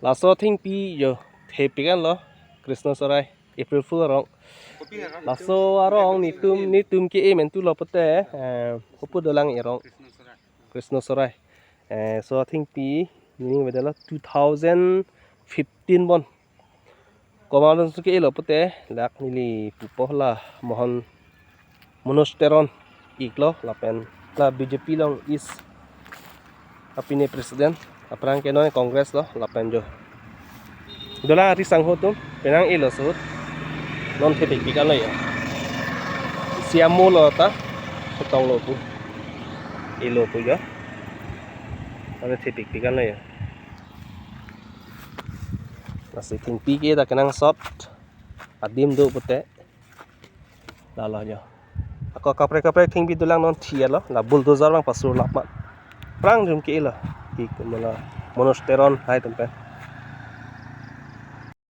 laso thing pi yo the pikan lo Krishna Sarai April Fool rong laso arong ni tum ke men tu lo pete opo dalang erong Krishna Sarai so thing pi meaning bedala 2015 bon komalon su ke lo pete lak nili pupohla mohon monosteron iklo lapen la BJP long is apine presiden aprang keno kongres lo lapen jo dola ri sang hotum penang ilo sut non thetik pikan lo ya siamo lo ta potong lo pu ilo pu ya ada thetik pikan lo ya masih ting pike ta kenang soft adim do pute lalo jo ako kapre ting bi dulang non thia lo la bulldozer bang pasur lakma prang jum ke ilo ik mala monosteron hai tempe